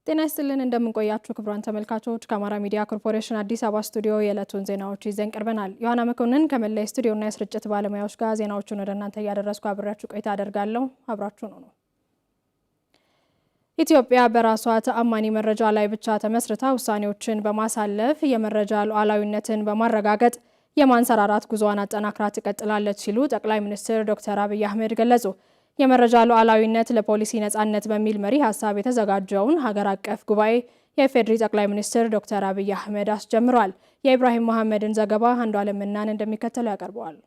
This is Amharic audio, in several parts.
ጤና ይስጥልን እንደምንቆያችሁ ክቡራን ተመልካቾች ከአማራ ሚዲያ ኮርፖሬሽን አዲስ አበባ ስቱዲዮ የዕለቱን ዜናዎች ይዘን ቀርበናል። ዮሐና መኮንን ከመላው ስቱዲዮና የስርጭት ባለሙያዎች ጋር ዜናዎቹን ወደ እናንተ ያደረስኩ አብራችሁ ቆይታ አደርጋለሁ። አብራችሁ ነው። ኢትዮጵያ በራሷ ተአማኒ መረጃ ላይ ብቻ ተመስርታ ውሳኔዎችን በማሳለፍ የመረጃ ሉዓላዊነትን በማረጋገጥ የማንሰራራት ጉዞዋን አጠናክራ ትቀጥላለች ሲሉ ጠቅላይ ሚኒስትር ዶክተር አብይ አህመድ ገለጹ። የመረጃ ሉዓላዊነት ለፖሊሲ ነጻነት በሚል መሪ ሐሳብ የተዘጋጀውን ሀገር አቀፍ ጉባኤ የፌዴሪ ጠቅላይ ሚኒስትር ዶክተር አብይ አህመድ አስጀምረዋል። የኢብራሂም መሐመድን ዘገባ አንዱዓለም እናን እንደሚከተለው ያቀርበዋል።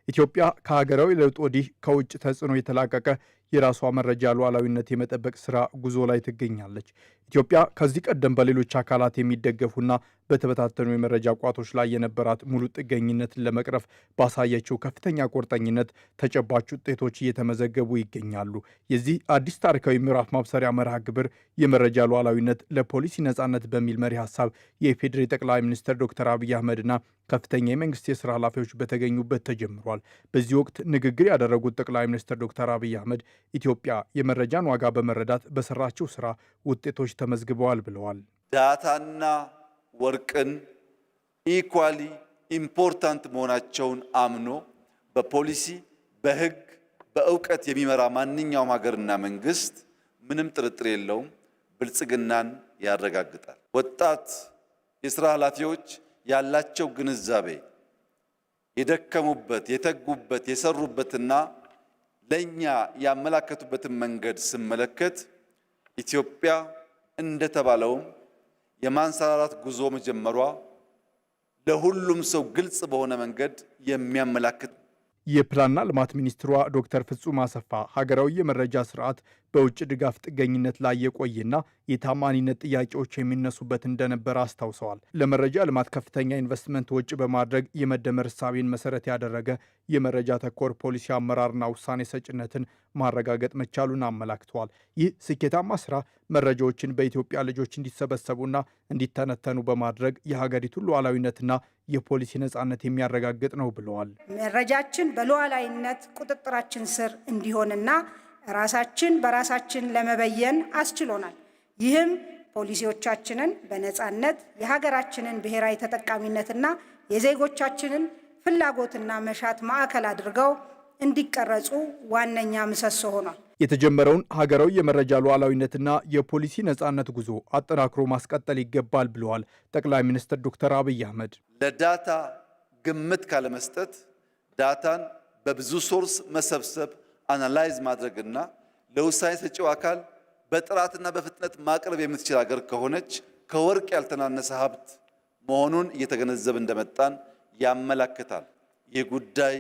ኢትዮጵያ ከሀገራዊ ለውጥ ወዲህ ከውጭ ተጽዕኖ የተላቀቀ የራሷ መረጃ ሉዓላዊነት የመጠበቅ ስራ ጉዞ ላይ ትገኛለች። ኢትዮጵያ ከዚህ ቀደም በሌሎች አካላት የሚደገፉና በተበታተኑ የመረጃ ቋቶች ላይ የነበራት ሙሉ ጥገኝነትን ለመቅረፍ ባሳየችው ከፍተኛ ቁርጠኝነት ተጨባጭ ውጤቶች እየተመዘገቡ ይገኛሉ። የዚህ አዲስ ታሪካዊ ምዕራፍ ማብሰሪያ መርሃ ግብር የመረጃ ሉዓላዊነት ለፖሊሲ ነጻነት በሚል መሪ ሐሳብ የኢፌዴሪ ጠቅላይ ሚኒስትር ዶክተር አብይ አህመድና ከፍተኛ የመንግስት የስራ ኃላፊዎች በተገኙበት ተጀምሯል። በዚህ ወቅት ንግግር ያደረጉት ጠቅላይ ሚኒስትር ዶክተር አብይ አህመድ ኢትዮጵያ የመረጃን ዋጋ በመረዳት በሰራችው ስራ ውጤቶች ተመዝግበዋል ብለዋል። ዳታና ወርቅን ኢኳሊ ኢምፖርታንት መሆናቸውን አምኖ በፖሊሲ በህግ በእውቀት የሚመራ ማንኛውም ሀገርና መንግስት ምንም ጥርጥር የለውም ብልጽግናን ያረጋግጣል። ወጣት የስራ ኃላፊዎች ያላቸው ግንዛቤ የደከሙበት የተጉበት የሰሩበትና ለኛ ያመላከቱበትን መንገድ ስመለከት ኢትዮጵያ እንደተባለው የማንሰራራት ጉዞ መጀመሯ ለሁሉም ሰው ግልጽ በሆነ መንገድ የሚያመላክት። የፕላንና ልማት ሚኒስትሯ ዶክተር ፍጹም አሰፋ ሀገራዊ የመረጃ ስርዓት በውጭ ድጋፍ ጥገኝነት ላይ የቆየና የታማኒነት ጥያቄዎች የሚነሱበት እንደነበር አስታውሰዋል። ለመረጃ ልማት ከፍተኛ ኢንቨስትመንት ወጪ በማድረግ የመደመር እሳቤን መሰረት ያደረገ የመረጃ ተኮር ፖሊሲ አመራርና ውሳኔ ሰጭነትን ማረጋገጥ መቻሉን አመላክተዋል። ይህ ስኬታማ ስራ መረጃዎችን በኢትዮጵያ ልጆች እንዲሰበሰቡና እንዲተነተኑ በማድረግ የሀገሪቱን ሉዓላዊነትና የፖሊሲ ነጻነት የሚያረጋግጥ ነው ብለዋል። መረጃችን በሉዓላዊነት ቁጥጥራችን ስር እንዲሆንና ራሳችን በራሳችን ለመበየን አስችሎናል። ይህም ፖሊሲዎቻችንን በነጻነት የሀገራችንን ብሔራዊ ተጠቃሚነትና የዜጎቻችንን ፍላጎትና መሻት ማዕከል አድርገው እንዲቀረጹ ዋነኛ ምሰሶ ሆኗል። የተጀመረውን ሀገራዊ የመረጃ ሉዓላዊነትና የፖሊሲ ነጻነት ጉዞ አጠናክሮ ማስቀጠል ይገባል ብለዋል ጠቅላይ ሚኒስትር ዶክተር አብይ አህመድ። ለዳታ ግምት ካለመስጠት ዳታን በብዙ ሶርስ መሰብሰብ አናላይዝ ማድረግና ለውሳኔ ሰጪው አካል በጥራትና በፍጥነት ማቅረብ የምትችል ሀገር ከሆነች ከወርቅ ያልተናነሰ ሀብት መሆኑን እየተገነዘብ እንደመጣን ያመላክታል። ይህ ጉዳይ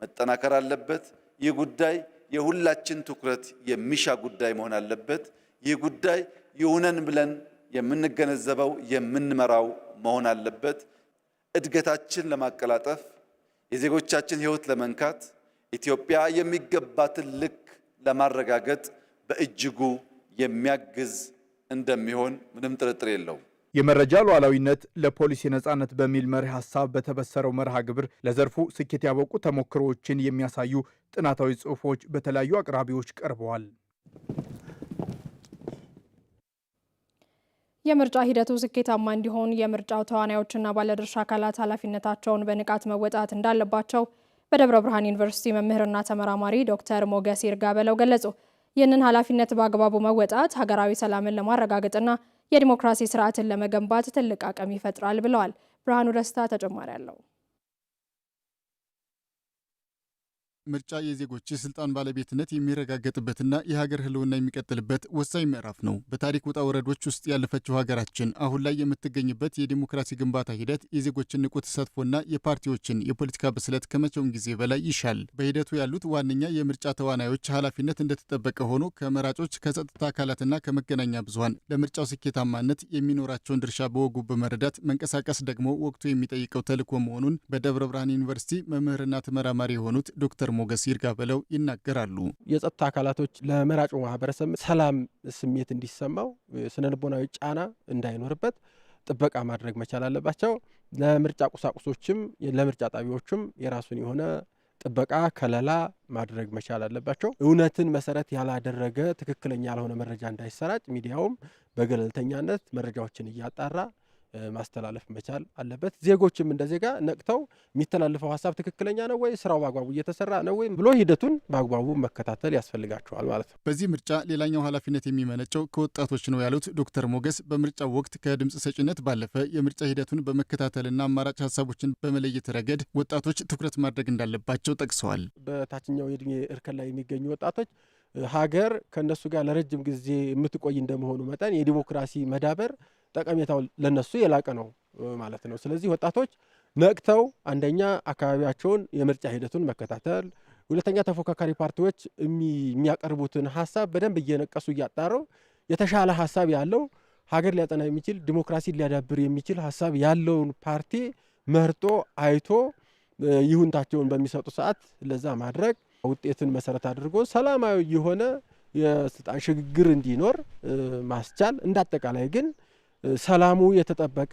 መጠናከር አለበት። ይህ ጉዳይ የሁላችን ትኩረት የሚሻ ጉዳይ መሆን አለበት። ይህ ጉዳይ ይሁነን ብለን የምንገነዘበው የምንመራው መሆን አለበት። እድገታችን ለማቀላጠፍ የዜጎቻችን ሕይወት ለመንካት ኢትዮጵያ የሚገባትን ልክ ለማረጋገጥ በእጅጉ የሚያግዝ እንደሚሆን ምንም ጥርጥር የለውም። የመረጃ ሉዓላዊነት ለፖሊሲ ነጻነት በሚል መሪ ሐሳብ በተበሰረው መርሃ ግብር ለዘርፉ ስኬት ያበቁ ተሞክሮዎችን የሚያሳዩ ጥናታዊ ጽሑፎች በተለያዩ አቅራቢዎች ቀርበዋል። የምርጫ ሂደቱ ስኬታማ እንዲሆን የምርጫው ተዋናዮችና ባለድርሻ አካላት ኃላፊነታቸውን በንቃት መወጣት እንዳለባቸው በደብረ ብርሃን ዩኒቨርሲቲ መምህርና ተመራማሪ ዶክተር ሞገስ ይርጋበለው ገለጹ። ይህንን ኃላፊነት በአግባቡ መወጣት ሀገራዊ ሰላምን ለማረጋገጥና የዲሞክራሲ ስርዓትን ለመገንባት ትልቅ አቅም ይፈጥራል ብለዋል። ብርሃኑ ደስታ ተጨማሪ አለው። ምርጫ የዜጎች የስልጣን ባለቤትነት የሚረጋገጥበትና የሀገር ህልውና የሚቀጥልበት ወሳኝ ምዕራፍ ነው። በታሪክ ውጣ ወረዶች ውስጥ ያለፈችው ሀገራችን አሁን ላይ የምትገኝበት የዲሞክራሲ ግንባታ ሂደት የዜጎችን ንቁ ተሳትፎና የፓርቲዎችን የፖለቲካ ብስለት ከመቼውም ጊዜ በላይ ይሻል። በሂደቱ ያሉት ዋነኛ የምርጫ ተዋናዮች ኃላፊነት እንደተጠበቀ ሆኖ ከመራጮች፣ ከጸጥታ አካላትና ከመገናኛ ብዙኃን ለምርጫው ስኬታማነት የሚኖራቸውን ድርሻ በወጉ በመረዳት መንቀሳቀስ ደግሞ ወቅቱ የሚጠይቀው ተልዕኮ መሆኑን በደብረ ብርሃን ዩኒቨርሲቲ መምህርና ተመራማሪ የሆኑት ዶክተር ሞገስ ይርጋበለው ይናገራሉ። የጸጥታ አካላቶች ለመራጩ ማህበረሰብ ሰላም ስሜት እንዲሰማው ስነልቦናዊ ጫና እንዳይኖርበት ጥበቃ ማድረግ መቻል አለባቸው። ለምርጫ ቁሳቁሶችም ለምርጫ ጣቢያዎችም የራሱን የሆነ ጥበቃ ከለላ ማድረግ መቻል አለባቸው። እውነትን መሰረት ያላደረገ ትክክለኛ ያልሆነ መረጃ እንዳይሰራጭ ሚዲያውም በገለልተኛነት መረጃዎችን እያጣራ ማስተላለፍ መቻል አለበት። ዜጎችም እንደ ዜጋ ነቅተው የሚተላለፈው ሀሳብ ትክክለኛ ነው ወይ፣ ስራው በአግባቡ እየተሰራ ነው ወይ ብሎ ሂደቱን በአግባቡ መከታተል ያስፈልጋቸዋል ማለት ነው። በዚህ ምርጫ ሌላኛው ኃላፊነት የሚመነጨው ከወጣቶች ነው ያሉት ዶክተር ሞገስ በምርጫው ወቅት ከድምፅ ሰጭነት ባለፈ የምርጫ ሂደቱን በመከታተልና አማራጭ ሀሳቦችን በመለየት ረገድ ወጣቶች ትኩረት ማድረግ እንዳለባቸው ጠቅሰዋል። በታችኛው የእድሜ እርከን ላይ የሚገኙ ወጣቶች ሀገር ከነሱ ጋር ለረጅም ጊዜ የምትቆይ እንደመሆኑ መጠን የዲሞክራሲ መዳበር ጠቀሜታው ለነሱ የላቀ ነው ማለት ነው። ስለዚህ ወጣቶች ነቅተው አንደኛ አካባቢያቸውን የምርጫ ሂደቱን መከታተል፣ ሁለተኛ ተፎካካሪ ፓርቲዎች የሚያቀርቡትን ሀሳብ በደንብ እየነቀሱ እያጣሩ የተሻለ ሀሳብ ያለው ሀገር ሊያጠና የሚችል ዲሞክራሲ ሊያዳብር የሚችል ሀሳብ ያለውን ፓርቲ መርጦ አይቶ ይሁንታቸውን በሚሰጡ ሰዓት ለዛ ማድረግ ውጤትን መሰረት አድርጎ ሰላማዊ የሆነ የስልጣን ሽግግር እንዲኖር ማስቻል እንዳጠቃላይ ግን ሰላሙ የተጠበቀ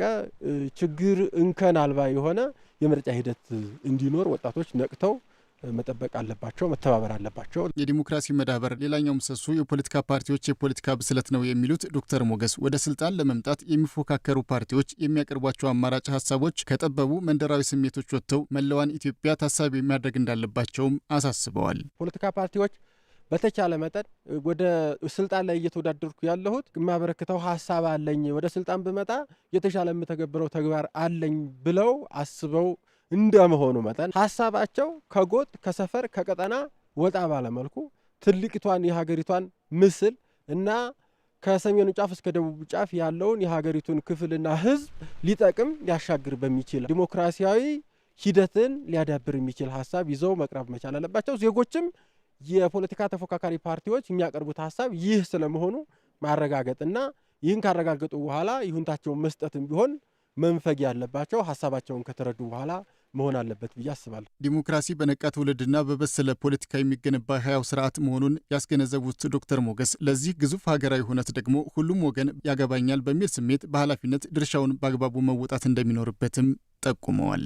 ችግር እንከን አልባ የሆነ የምርጫ ሂደት እንዲኖር ወጣቶች ነቅተው መጠበቅ አለባቸው፣ መተባበር አለባቸው። የዲሞክራሲ መዳበር ሌላኛው ምሰሶ የፖለቲካ ፓርቲዎች የፖለቲካ ብስለት ነው የሚሉት ዶክተር ሞገስ ወደ ስልጣን ለመምጣት የሚፎካከሩ ፓርቲዎች የሚያቀርቧቸው አማራጭ ሀሳቦች ከጠበቡ መንደራዊ ስሜቶች ወጥተው መላዋን ኢትዮጵያ ታሳቢ የሚያደርግ እንዳለባቸውም አሳስበዋል። ፖለቲካ ፓርቲዎች በተቻለ መጠን ወደ ስልጣን ላይ እየተወዳደርኩ ያለሁት የማበረክተው ሀሳብ አለኝ፣ ወደ ስልጣን ብመጣ የተሻለ የምተገብረው ተግባር አለኝ ብለው አስበው እንደመሆኑ መጠን ሀሳባቸው ከጎጥ ከሰፈር ከቀጠና ወጣ ባለመልኩ ትልቂቷን የሀገሪቷን ምስል እና ከሰሜኑ ጫፍ እስከ ደቡብ ጫፍ ያለውን የሀገሪቱን ክፍልና ሕዝብ ሊጠቅም ሊያሻግር በሚችል ዲሞክራሲያዊ ሂደትን ሊያዳብር የሚችል ሀሳብ ይዘው መቅረብ መቻል አለባቸው። ዜጎችም የፖለቲካ ተፎካካሪ ፓርቲዎች የሚያቀርቡት ሀሳብ ይህ ስለመሆኑ ማረጋገጥና ይህን ካረጋገጡ በኋላ ይሁንታቸውን መስጠትም ቢሆን መንፈግ ያለባቸው ሀሳባቸውን ከተረዱ በኋላ መሆን አለበት ብዬ አስባለሁ። ዲሞክራሲ በነቃ ትውልድና በበሰለ ፖለቲካ የሚገነባ ህያው ስርዓት መሆኑን ያስገነዘቡት ዶክተር ሞገስ ለዚህ ግዙፍ ሀገራዊ ሁነት ደግሞ ሁሉም ወገን ያገባኛል በሚል ስሜት በኃላፊነት ድርሻውን በአግባቡ መወጣት እንደሚኖርበትም ጠቁመዋል።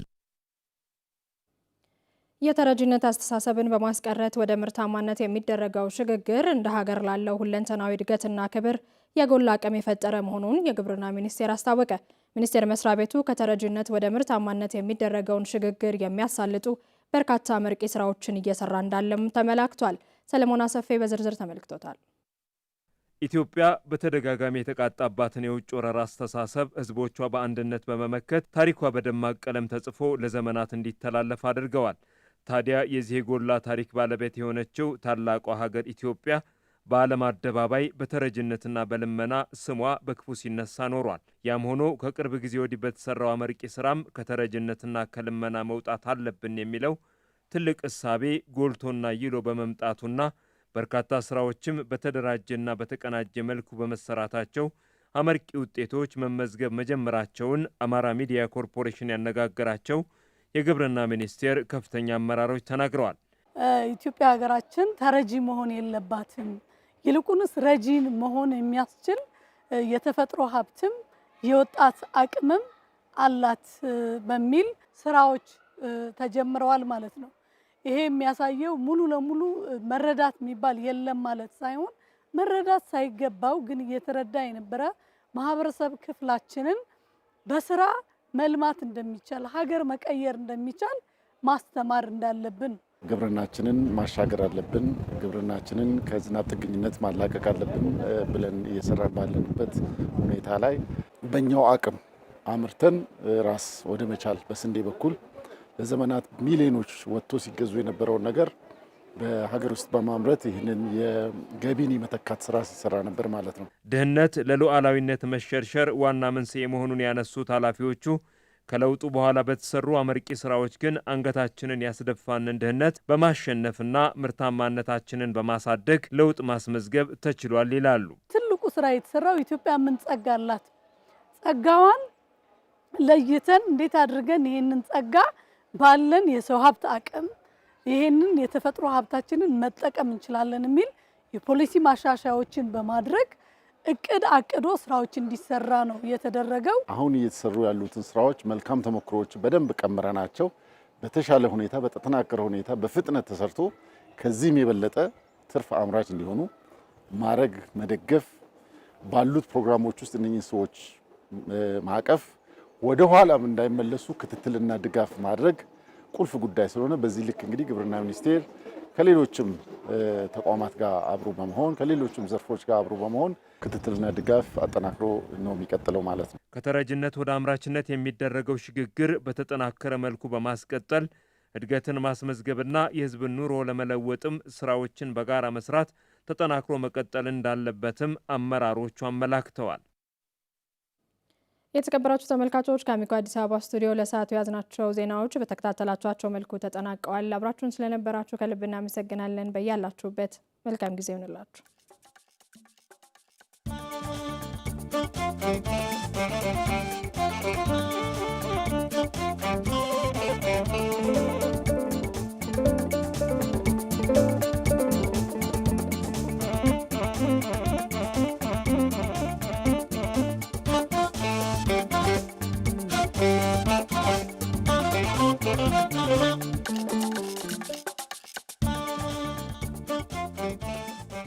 የተረጂነት አስተሳሰብን በማስቀረት ወደ ምርታማነት የሚደረገው ሽግግር እንደ ሀገር ላለው ሁለንተናዊ እድገትና ክብር የጎላ አቅም የፈጠረ መሆኑን የግብርና ሚኒስቴር አስታወቀ። ሚኒስቴር መስሪያ ቤቱ ከተረጂነት ወደ ምርታማነት የሚደረገውን ሽግግር የሚያሳልጡ በርካታ መርቂ ስራዎችን እየሰራ እንዳለም ተመላክቷል። ሰለሞን አሰፌ በዝርዝር ተመልክቶታል። ኢትዮጵያ በተደጋጋሚ የተቃጣባትን የውጭ ወረራ አስተሳሰብ ህዝቦቿ በአንድነት በመመከት ታሪኳ በደማቅ ቀለም ተጽፎ ለዘመናት እንዲተላለፍ አድርገዋል። ታዲያ የዚህ የጎላ ታሪክ ባለቤት የሆነችው ታላቋ ሀገር ኢትዮጵያ በዓለም አደባባይ በተረጅነትና በልመና ስሟ በክፉ ሲነሳ ኖሯል። ያም ሆኖ ከቅርብ ጊዜ ወዲህ በተሰራው አመርቂ ስራም ከተረጅነትና ከልመና መውጣት አለብን የሚለው ትልቅ እሳቤ ጎልቶና ይሎ በመምጣቱና በርካታ ስራዎችም በተደራጀና በተቀናጀ መልኩ በመሰራታቸው አመርቂ ውጤቶች መመዝገብ መጀመራቸውን አማራ ሚዲያ ኮርፖሬሽን ያነጋገራቸው የግብርና ሚኒስቴር ከፍተኛ አመራሮች ተናግረዋል። ኢትዮጵያ ሀገራችን ተረጂ መሆን የለባትም፣ ይልቁንስ ረጂን መሆን የሚያስችል የተፈጥሮ ሀብትም የወጣት አቅምም አላት በሚል ስራዎች ተጀምረዋል ማለት ነው። ይሄ የሚያሳየው ሙሉ ለሙሉ መረዳት የሚባል የለም ማለት ሳይሆን መረዳት ሳይገባው ግን እየተረዳ የነበረ ማህበረሰብ ክፍላችንን በስራ መልማት እንደሚቻል ሀገር መቀየር እንደሚቻል ማስተማር እንዳለብን ግብርናችንን ማሻገር አለብን፣ ግብርናችንን ከዝናብ ጥገኝነት ማላቀቅ አለብን ብለን እየሰራ ባለንበት ሁኔታ ላይ በእኛው አቅም አምርተን ራስ ወደ መቻል በስንዴ በኩል ለዘመናት ሚሊዮኖች ወጥቶ ሲገዙ የነበረውን ነገር በሀገር ውስጥ በማምረት ይህንን የገቢን የመተካት ስራ ሲሰራ ነበር ማለት ነው። ድህነት ለሉዓላዊነት መሸርሸር ዋና መንስኤ መሆኑን ያነሱት ኃላፊዎቹ ከለውጡ በኋላ በተሰሩ አመርቂ ስራዎች ግን አንገታችንን ያስደፋንን ድህነት በማሸነፍና ምርታማነታችንን በማሳደግ ለውጥ ማስመዝገብ ተችሏል ይላሉ። ትልቁ ስራ የተሰራው ኢትዮጵያ ምን ጸጋ አላት፣ ጸጋዋን ለይተን እንዴት አድርገን ይሄንን ጸጋ ባለን የሰው ሀብት አቅም ይሄንን የተፈጥሮ ሀብታችንን መጠቀም እንችላለን የሚል የፖሊሲ ማሻሻያዎችን በማድረግ እቅድ አቅዶ ስራዎች እንዲሰራ ነው የተደረገው። አሁን እየተሰሩ ያሉትን ስራዎች መልካም ተሞክሮዎች በደንብ ቀምረናቸው በተሻለ ሁኔታ በተጠናከረ ሁኔታ በፍጥነት ተሰርቶ ከዚህም የበለጠ ትርፍ አምራች እንዲሆኑ ማድረግ መደገፍ ባሉት ፕሮግራሞች ውስጥ እነኚህ ሰዎች ማቀፍ ወደ ኋላም እንዳይመለሱ ክትትልና ድጋፍ ማድረግ ቁልፍ ጉዳይ ስለሆነ በዚህ ልክ እንግዲህ ግብርና ሚኒስቴር ከሌሎችም ተቋማት ጋር አብሮ በመሆን ከሌሎችም ዘርፎች ጋር አብሮ በመሆን ክትትልና ድጋፍ አጠናክሮ ነው የሚቀጥለው ማለት ነው። ከተረጅነት ወደ አምራችነት የሚደረገው ሽግግር በተጠናከረ መልኩ በማስቀጠል እድገትን ማስመዝገብና የሕዝብን ኑሮ ለመለወጥም ስራዎችን በጋራ መስራት ተጠናክሮ መቀጠል እንዳለበትም አመራሮቹ አመላክተዋል። የተከበራችሁ ተመልካቾች ከአሚኮ አዲስ አበባ ስቱዲዮ ለሰዓቱ ያዝናቸው ዜናዎች በተከታተላችኋቸው መልኩ ተጠናቀዋል። አብራችሁን ስለነበራችሁ ከልብ እናመሰግናለን። በያላችሁበት መልካም ጊዜ ይሁንላችሁ።